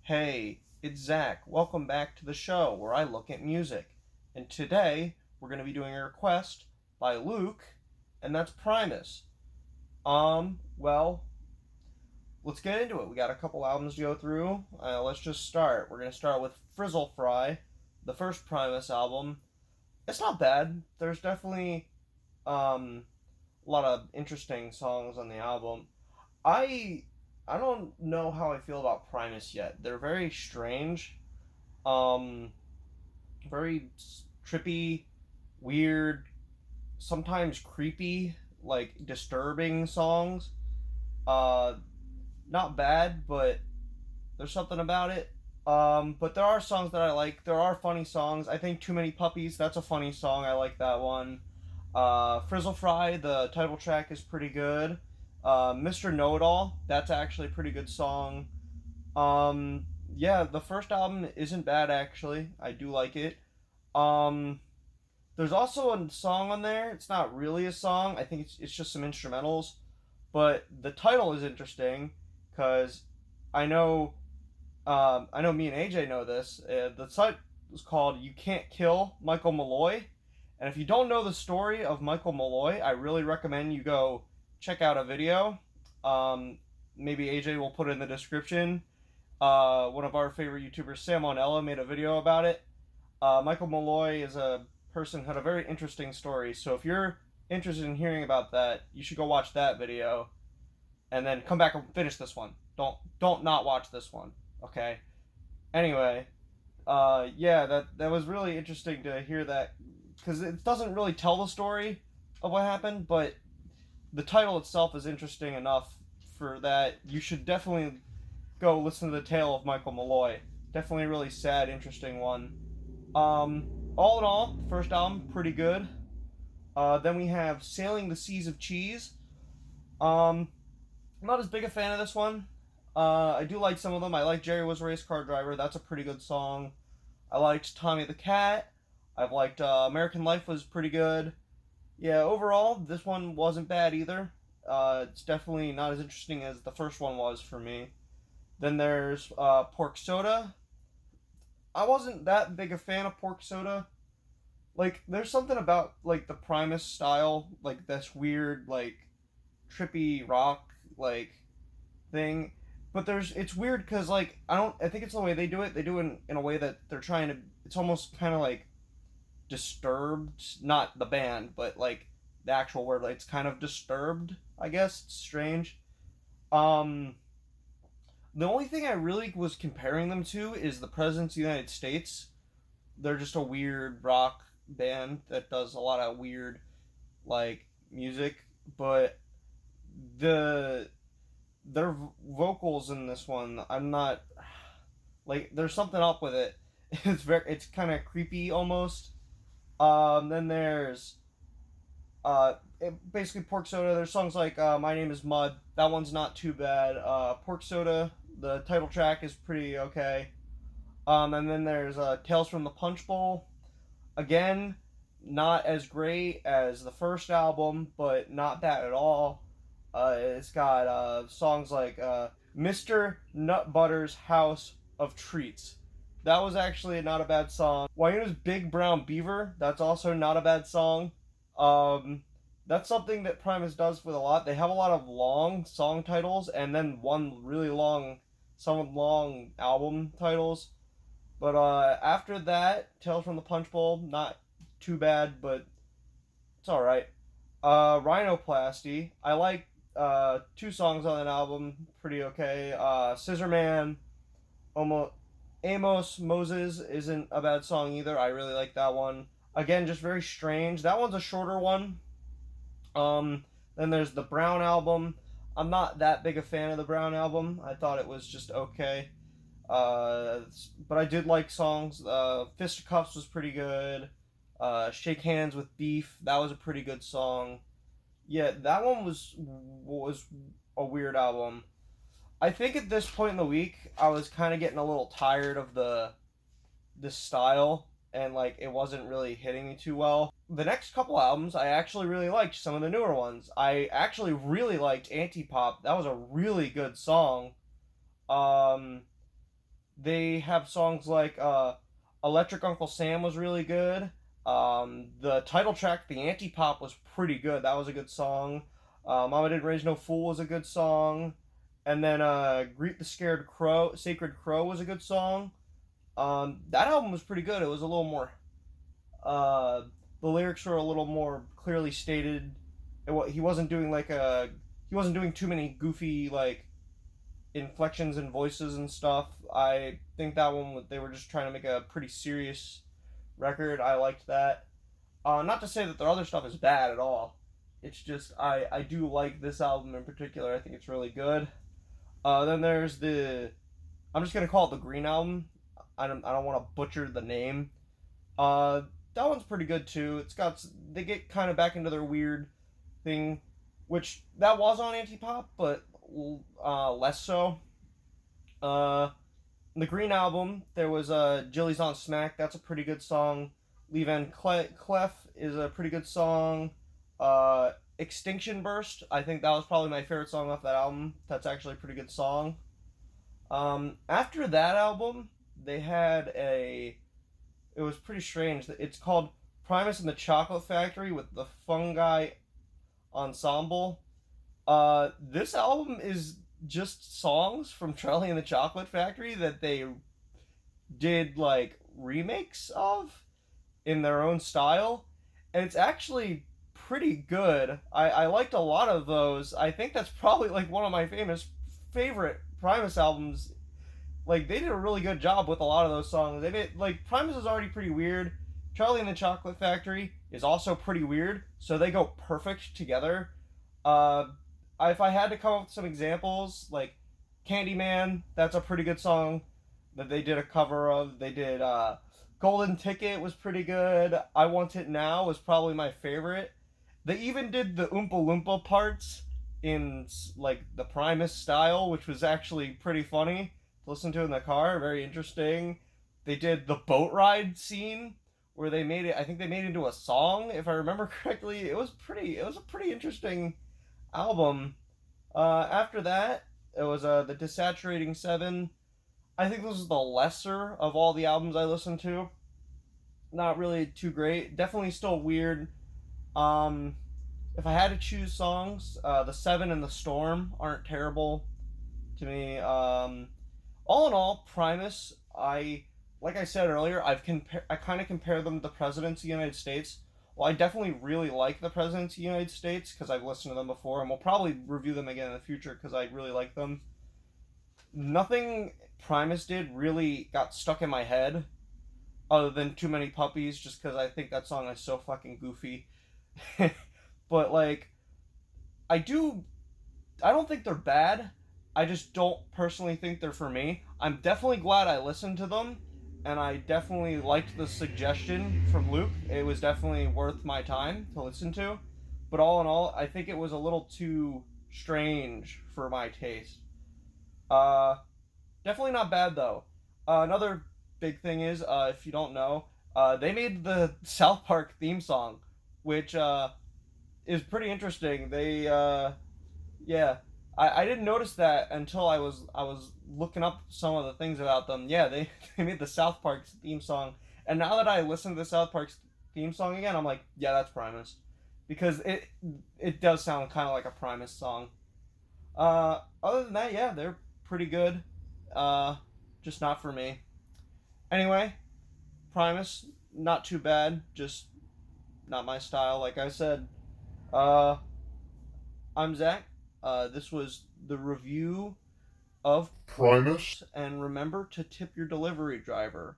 Hey, it's Zack. Welcome back to the show where I look at music. And today we're going to be doing a request by Luke, and that's Primus. Well, let's get into it. We got a couple albums to go through. Let's just start. We're going to start with Frizzle Fry, the first Primus album. It's not bad. There's definitely a lot of interesting songs on the album. I I don't know how I feel about Primus yet. They're very strange, um, very trippy, weird, sometimes creepy, like disturbing songs. Uh, Not bad, but there's something about it. But there are songs that I like. There are funny songs. I think Too Many Puppies, that's a funny song. I like that one. Frizzle Fry, the title track, is pretty good. Mr. Know It All, that's actually a pretty good song. Yeah, the first album isn't bad actually. I do like it. Um, there's also a song on there. It's not really a song. I think it's just some instrumentals, but the title is interesting because I know I know me and AJ know this. The site is called "You Can't Kill Michael Malloy," and if you don't know the story of Michael Malloy, I really recommend you go check out a video. Um, Maybe AJ will put it in the description. One of our favorite YouTubers, Salmonella, made a video about it. Michael Malloy is a person who had a very interesting story. So if you're interested in hearing about that, you should go watch that video, and then come back and finish this one. Don't not watch this one. Okay. Anyway, yeah, that was really interesting to hear that because it doesn't really tell the story of what happened, but the title itself is interesting enough for that. You should definitely go listen to the tale of Michael Malloy. Definitely a really sad, interesting one. All in all, the first album pretty good. Then we have Sailing the Seas of Cheese. I'm not as big a fan of this one. I do like some of them. I like Jerry Was a Race Car Driver. That's a pretty good song. I liked Tommy the Cat. I've liked American Life was pretty good. Yeah, overall, this one wasn't bad either. It's definitely not as interesting as the first one was for me. Then there's Pork Soda. I wasn't that big a fan of Pork Soda. Like, there's something about like the Primus style, like this weird, like trippy rock, like thing. But it's weird because like I think it's the way they do it. They do it in a way that they're trying to. It's almost kind of like disturbed, not the band, but like the actual word. Like it's kind of disturbed. I guess it's strange. Um, the only thing I really was comparing them to is the Presidents of the United States. They're just a weird rock band that does a lot of weird like music, but the their vocals in this one, I'm not like there's something up with it. It's kind of creepy almost. Then there's basically Pork Soda. There's songs like My Name Is Mud. That one's not too bad. Pork Soda, the title track is pretty okay. And then there's Tales from the Punch Bowl. Again, not as great as the first album, but not bad at all. It's got songs like Mr. Nutbutter's House of Treats. That was actually not a bad song. Wayuna's Big Brown Beaver. That's also not a bad song. Um, that's something that Primus does with a lot. They have a lot of long song titles and then some long album titles. But after that, Tales from the Punch Bowl, not too bad, but it's all right. Rhinoplasty. I like two songs on that album, pretty okay. Scissor Man, Amos Moses isn't a bad song either. I really like that one. Again, just very strange. That one's a shorter one. Then there's the Brown album. I'm not that big a fan of the Brown album. I thought it was just okay. But I did like songs. Fisticuffs was pretty good. Shake Hands with Beef. That was a pretty good song. Yeah, that one was a weird album. I think at this point in the week, I was kind of getting a little tired of this style, and like it wasn't really hitting me too well. The next couple albums, I actually really liked some of the newer ones. I actually really liked Antipop. That was a really good song. Um, They have songs like Electric Uncle Sam was really good. The title track, The Anti Pop, was pretty good. That was a good song. Mama Didn't Raise No Fool was a good song. And then Greet the Scared Crow, Sacred Crow was a good song. That album was pretty good. It was a little more, uh, the lyrics were a little more clearly stated. He wasn't doing he wasn't doing too many goofy like inflections and voices and stuff. I think that one they were just trying to make a pretty serious record. I liked that. Not to say that their other stuff is bad at all. It's just I do like this album in particular. I think it's really good. Then there's the I'm just gonna call it the Green Album. I don't want to butcher the name. Uh, that one's pretty good too. It's got they get kind of back into their weird thing, which that was on Anti Pop, but less so. Uh, the Green Album, there was Jilly's on Smack. That's a pretty good song. Lee Van Clef is a pretty good song. Extinction Burst, I think that was probably my favorite song off that album. That's actually a pretty good song. After that album, they had a. It was pretty strange. It's called Primus and the Chocolate Factory with the Fungi Ensemble. This album is just songs from Charlie and the Chocolate Factory that they did like remakes of in their own style, and it's actually pretty good. I liked a lot of those. I think that's probably like one of my favorite Primus albums. Like they did a really good job with a lot of those songs. They did like Primus is already pretty weird. Charlie and the Chocolate Factory is also pretty weird, so they go perfect together. Uh, if I had to come up with some examples, like Candyman, that's a pretty good song that they did a cover of. They did Golden Ticket was pretty good. I Want It Now was probably my favorite. They even did the Oompa Loompa parts in like the Primus style, which was actually pretty funny to listen to in the car. Very interesting. They did the boat ride scene where they made it. I think they made it into a song, if I remember correctly. It was pretty. It was a pretty interesting album. After that, it was the Desaturating Seven. I think this is the lesser of all the albums I listened to. Not really too great. Definitely still weird. Um, if I had to choose songs, the Seven and the Storm aren't terrible to me. All in all, Primus, like I said earlier, I kind of compare them to the Presidents of the United States. Well, I definitely really like the Presidents of the United States because I've listened to them before, and we'll probably review them again in the future because I really like them. Nothing Primus did really got stuck in my head other than Too Many Puppies, just because I think that song is so fucking goofy. But like, I do I don't think they're bad. I just don't personally think they're for me. I'm definitely glad I listened to them, and I definitely liked the suggestion from Luke. It was definitely worth my time to listen to. But all in all, I think it was a little too strange for my taste. Uh, Definitely not bad though. Another big thing is, if you don't know, they made the South Park theme song, which is pretty interesting. Yeah, I didn't notice that until I was looking up some of the things about them. Yeah, they they made the South Park theme song, and now that I listen to the South Park theme song again, I'm like, yeah, that's Primus, because it does sound kind of like a Primus song. Other than that, yeah, they're pretty good. Uh, just not for me. Anyway, Primus, not too bad. Just not my style, like I said. Uh, I'm Zach. This was the review of Primus, and remember to tip your delivery driver.